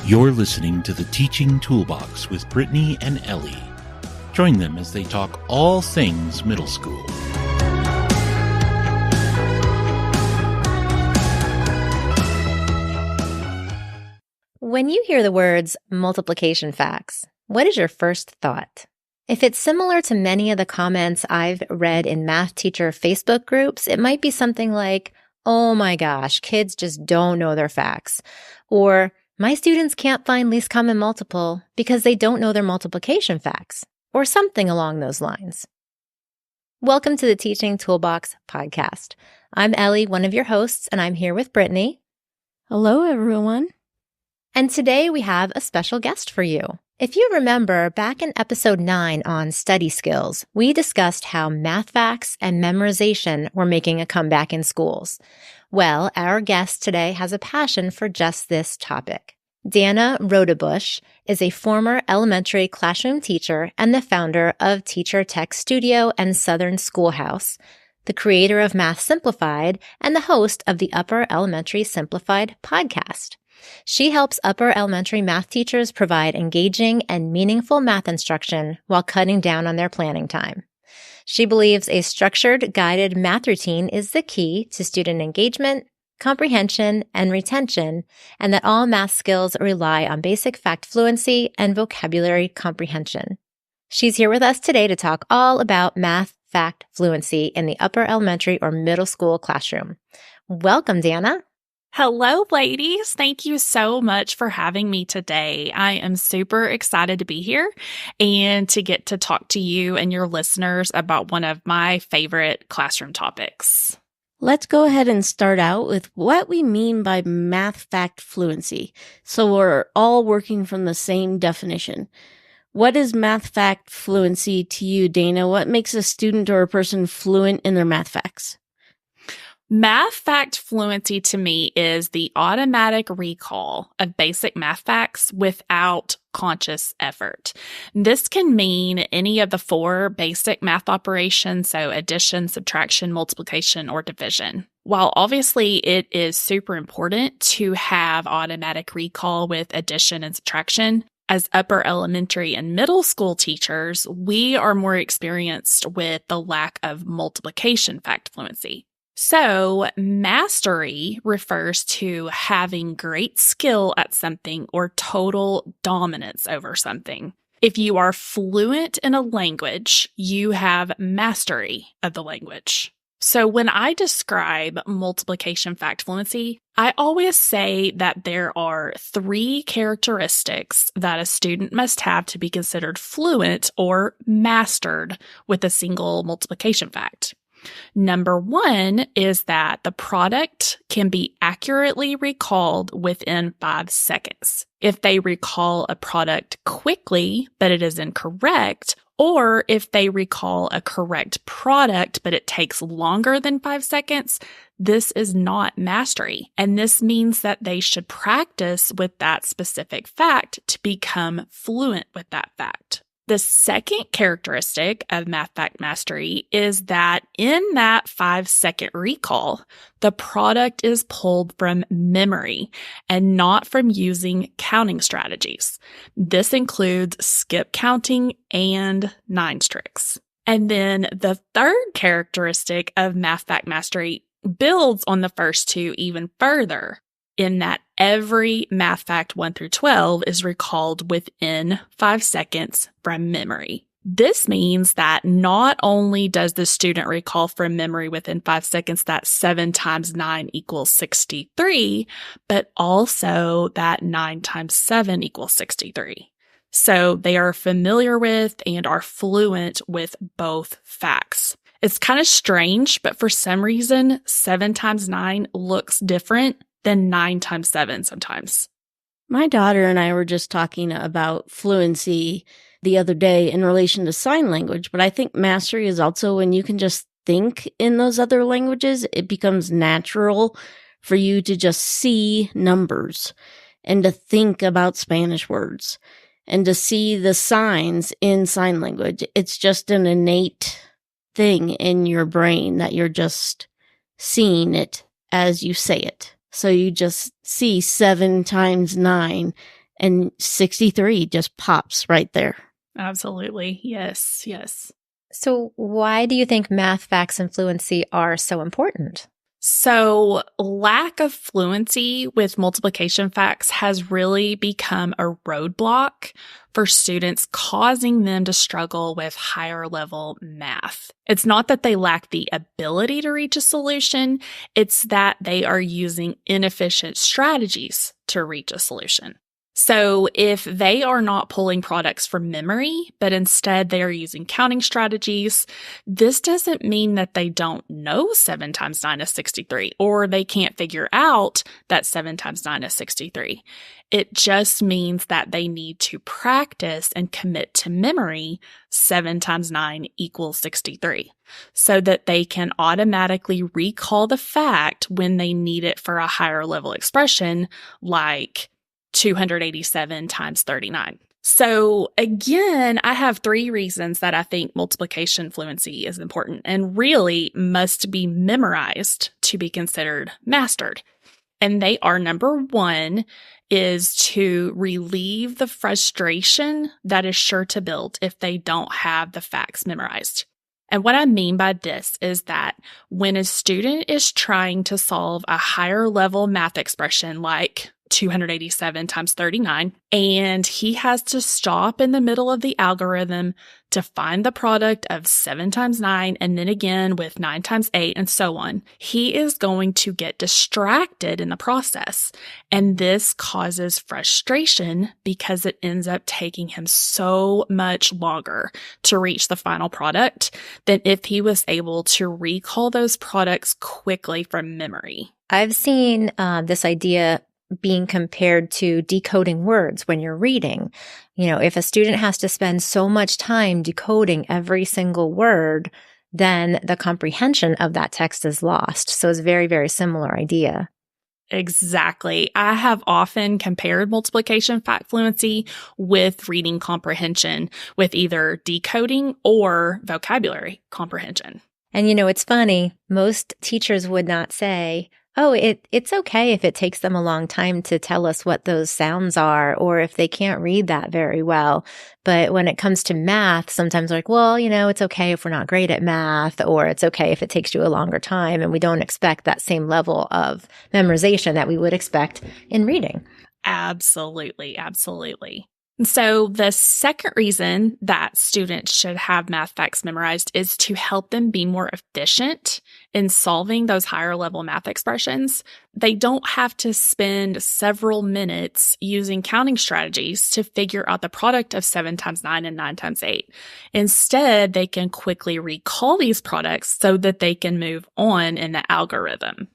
You're listening to the Teaching Toolbox with Brittany and Ellie. Join them as they talk all things middle school. When you hear the words multiplication facts, what is your first thought? If it's similar to many of the comments I've read in math teacher Facebook groups, it might be something like, oh my gosh, kids just don't know their facts. Or, my students can't find least common multiple because they don't know their multiplication facts. Or something along those lines. Welcome to the Teaching Toolbox podcast. I'm Ellie, one of your hosts, and I'm here with Brittany. Hello, everyone. And today we have a special guest for you. If you remember, back in episode 9 on study skills, we discussed how math facts and memorization were making a comeback in schools. Well, our guest today has a passion for just this topic. Danna Rodebush is a former elementary classroom teacher and the founder of Teacher Tech Studio and Southern Schoolhouse, the creator of Math Simplified, and the host of the Upper Elementary Simplified podcast. She helps upper elementary math teachers provide engaging and meaningful math instruction while cutting down on their planning time. She believes a structured, guided math routine is the key to student engagement, comprehension, and retention, and that all math skills rely on basic fact fluency and vocabulary comprehension. She's here with us today to talk all about math fact fluency in the upper elementary or middle school classroom. Welcome, Danna. Hello, ladies. Thank you so much for having me today. I am super excited to be here and to get to talk to you and your listeners about one of my favorite classroom topics. Let's go ahead and start out with what we mean by math fact fluency, so we're all working from the same definition. What is math fact fluency to you, Danna? What makes a student or a person fluent in their math facts? Math fact fluency to me is the automatic recall of basic math facts without conscious effort. This can mean any of the 4 basic math operations, so addition, subtraction, multiplication, or division. While obviously it is super important to have automatic recall with addition and subtraction, as upper elementary and middle school teachers, we are more experienced with the lack of multiplication fact fluency. So, mastery refers to having great skill at something or total dominance over something. If you are fluent in a language, you have mastery of the language. So, when I describe multiplication fact fluency, I always say that there are 3 characteristics that a student must have to be considered fluent or mastered with a single multiplication fact. Number 1 is that the product can be accurately recalled within 5 seconds. If they recall a product quickly, but it is incorrect, or if they recall a correct product, but it takes longer than 5 seconds, this is not mastery. And this means that they should practice with that specific fact to become fluent with that fact. The second characteristic of math fact mastery is that in that 5-second recall, the product is pulled from memory and not from using counting strategies. This includes skip counting and 9's tricks. And then the third characteristic of math fact mastery builds on the first 2 even further, in that every math fact 1 through 12 is recalled within 5 seconds from memory. This means that not only does the student recall from memory within 5 seconds that 7 times 9 equals 63, but also that 9 times 7 equals 63. So they are familiar with and are fluent with both facts. It's kind of strange, but for some reason, 7 times 9 looks different than 9 times 7 sometimes. My daughter and I were just talking about fluency the other day in relation to sign language, but I think mastery is also when you can just think in those other languages. It becomes natural for you to just see numbers and to think about Spanish words and to see the signs in sign language. It's just an innate thing in your brain that you're just seeing it as you say it. So you just see 7 times 9 And 63 just pops right there. Absolutely. Yes. Yes. So why do you think math facts and fluency are so important? So, lack of fluency with multiplication facts has really become a roadblock for students, causing them to struggle with higher level math. It's not that they lack the ability to reach a solution, it's that they are using inefficient strategies to reach a solution. So if they are not pulling products from memory, but instead they are using counting strategies, this doesn't mean that they don't know 7 times 9 is 63, or they can't figure out that 7 times 9 is 63. It just means that they need to practice and commit to memory 7 times 9 equals 63, so that they can automatically recall the fact when they need it for a higher level expression, like 287 times 39. So again, I have 3 reasons that I think multiplication fluency is important and really must be memorized to be considered mastered. And they are, number 1 is to relieve the frustration that is sure to build if they don't have the facts memorized. And what I mean by this is that when a student is trying to solve a higher level math expression like 287 times 39, and he has to stop in the middle of the algorithm to find the product of 7 times 9 and then again with 9 times 8 and so on, he is going to get distracted in the process. And this causes frustration because it ends up taking him so much longer to reach the final product than if he was able to recall those products quickly from memory. I've seen this idea being compared to decoding words when you're reading. You know, if a student has to spend so much time decoding every single word, then the comprehension of that text is lost. So it's a very, very similar idea. Exactly. I have often compared multiplication fact fluency with reading comprehension, with either decoding or vocabulary comprehension. And you know, it's funny. Most teachers would not say, oh, it's okay if it takes them a long time to tell us what those sounds are, or if they can't read that very well. But when it comes to math, sometimes they're like, well, you know, it's okay if we're not great at math, or it's okay if it takes you a longer time, and we don't expect that same level of memorization that we would expect in reading. Absolutely. Absolutely. So the second reason that students should have math facts memorized is to help them be more efficient in solving those higher level math expressions. They don't have to spend several minutes using counting strategies to figure out the product of 7 times 9 and 9 times 8. Instead, they can quickly recall these products so that they can move on in the algorithm.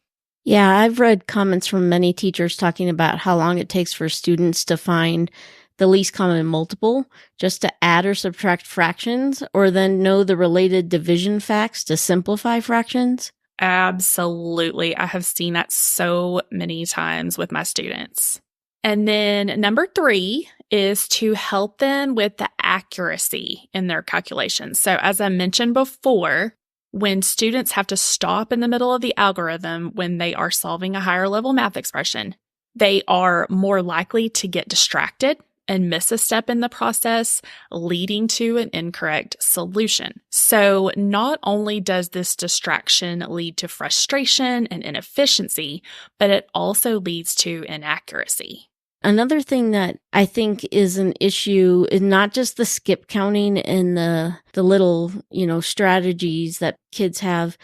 Yeah, I've read comments from many teachers talking about how long it takes for students to find the least common multiple just to add or subtract fractions, or then know the related division facts to simplify fractions. Absolutely. I have seen that so many times with my students. And then number 3 is to help them with the accuracy in their calculations. So as I mentioned before, when students have to stop in the middle of the algorithm when they are solving a higher level math expression, they are more likely to get distracted and miss a step in the process, leading to an incorrect solution. So not only does this distraction lead to frustration and inefficiency, but it also leads to inaccuracy. Another thing that I think is an issue is not just the skip counting and the little, strategies that kids have,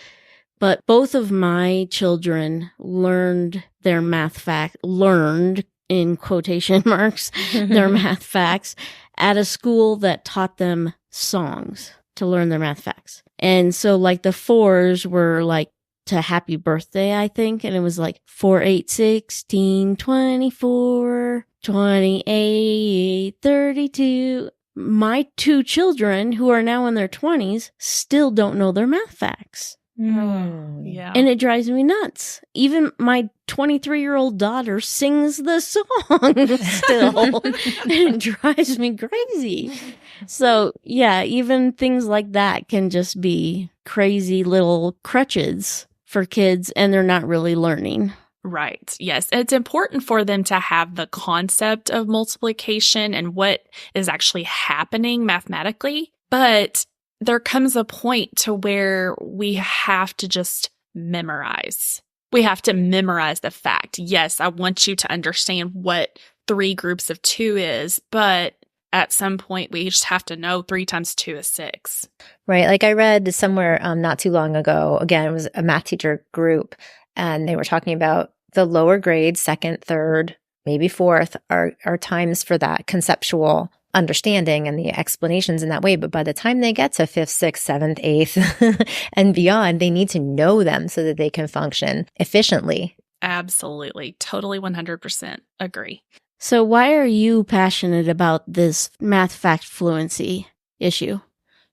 but both of my children learned their math learned in quotation marks, their math facts at a school that taught them songs to learn their math facts. And so like the 4s were like to happy birthday, I think. And it was like 4, 8, 16, 24, 28, 32. My 2 children who are now in their 20s still don't know their math facts. Yeah. And it drives me nuts. Even my 23-year-old daughter sings the song still. And it drives me crazy. So, yeah, even things like that can just be crazy little crutches for kids, and they're not really learning. Right. Yes. It's important for them to have the concept of multiplication and what is actually happening mathematically. But there comes a point to where we have to just memorize. We have to memorize the fact. Yes, I want you to understand what 3 groups of 2 is, but at some point we just have to know 3 times 2 is 6. Right. Like I read somewhere not too long ago, again, it was a math teacher group, and they were talking about the lower grades, 2nd, 3rd, maybe 4th, are times for that conceptual understanding and the explanations in that way. But by the time they get to 5th, 6th, 7th, 8th, and beyond, they need to know them so that they can function efficiently. Absolutely. Totally 100% agree. So why are you passionate about this math fact fluency issue?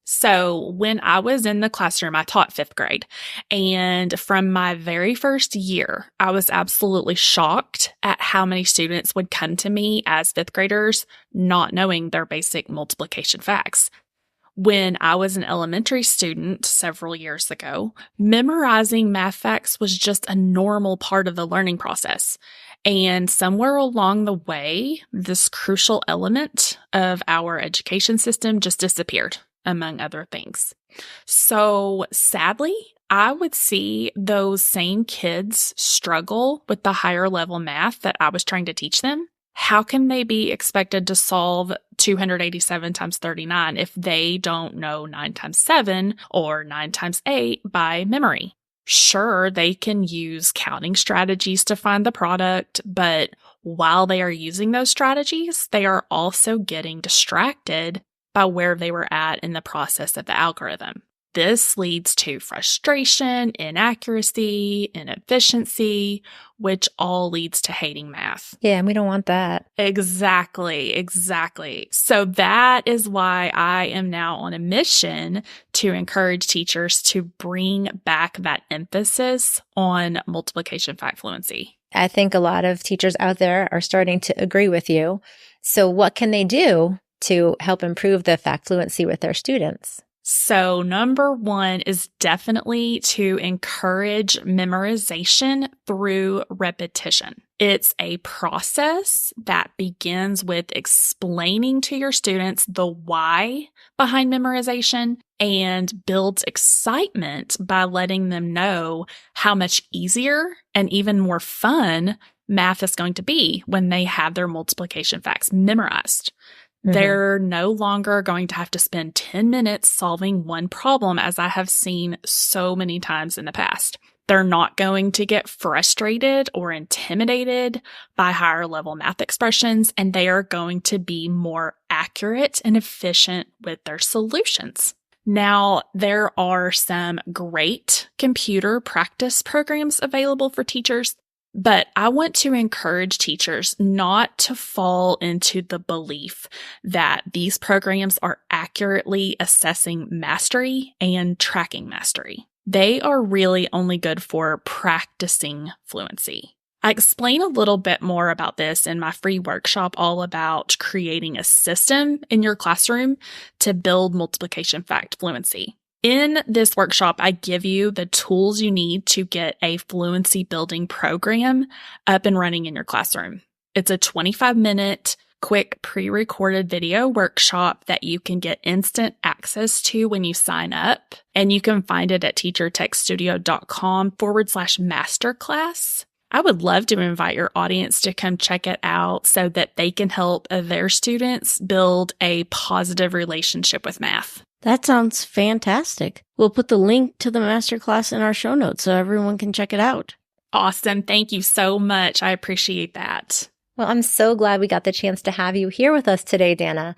So when I was in the classroom, I taught 5th grade. And from my very first year, I was absolutely shocked at how many students would come to me as 5th graders, not knowing their basic multiplication facts. When I was an elementary student several years ago, memorizing math facts was just a normal part of the learning process. And somewhere along the way, this crucial element of our education system just disappeared, among other things. So sadly, I would see those same kids struggle with the higher level math that I was trying to teach them. How can they be expected to solve 287 times 39 if they don't know 9 times 7 or 9 times 8 by memory? Sure, they can use counting strategies to find the product, but while they are using those strategies, they are also getting distracted by where they were at in the process of the algorithm. This leads to frustration, inaccuracy, inefficiency, which all leads to hating math. Yeah, and we don't want that. Exactly. So that is why I am now on a mission to encourage teachers to bring back that emphasis on multiplication fact fluency. I think a lot of teachers out there are starting to agree with you. So what can they do to help improve the fact fluency with their students? So number 1 is definitely to encourage memorization through repetition. It's a process that begins with explaining to your students the why behind memorization and builds excitement by letting them know how much easier and even more fun math is going to be when they have their multiplication facts memorized. They're no longer going to have to spend 10 minutes solving one problem, as I have seen so many times in the past. They're not going to get frustrated or intimidated by higher level math expressions, and they are going to be more accurate and efficient with their solutions. Now, there are some great computer practice programs available for teachers, but I want to encourage teachers not to fall into the belief that these programs are accurately assessing mastery and tracking mastery. They are really only good for practicing fluency. I explain a little bit more about this in my free workshop all about creating a system in your classroom to build multiplication fact fluency. In this workshop, I give you the tools you need to get a fluency building program up and running in your classroom. It's a 25-minute quick pre-recorded video workshop that you can get instant access to when you sign up. And you can find it at teachertechstudio.com/masterclass. I would love to invite your audience to come check it out so that they can help their students build a positive relationship with math. That sounds fantastic. We'll put the link to the masterclass in our show notes so everyone can check it out. Awesome. Thank you so much. I appreciate that. Well, I'm so glad we got the chance to have you here with us today, Danna.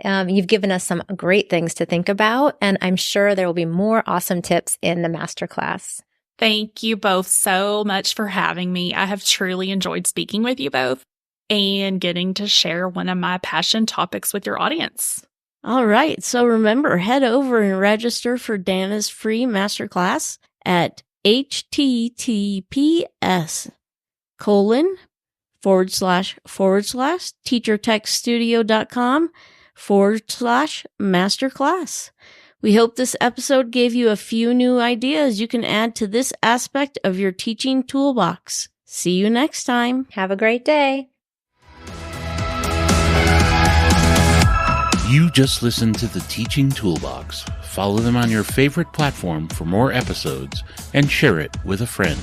You've given us some great things to think about, and I'm sure there will be more awesome tips in the masterclass. Thank you both so much for having me. I have truly enjoyed speaking with you both and getting to share one of my passion topics with your audience. All right. So remember, head over and register for Danna's free masterclass at https://teachertechstudio.com/masterclass. We hope this episode gave you a few new ideas you can add to this aspect of your teaching toolbox. See you next time. Have a great day. You just listened to the Teaching Toolbox. Follow them on your favorite platform for more episodes and share it with a friend.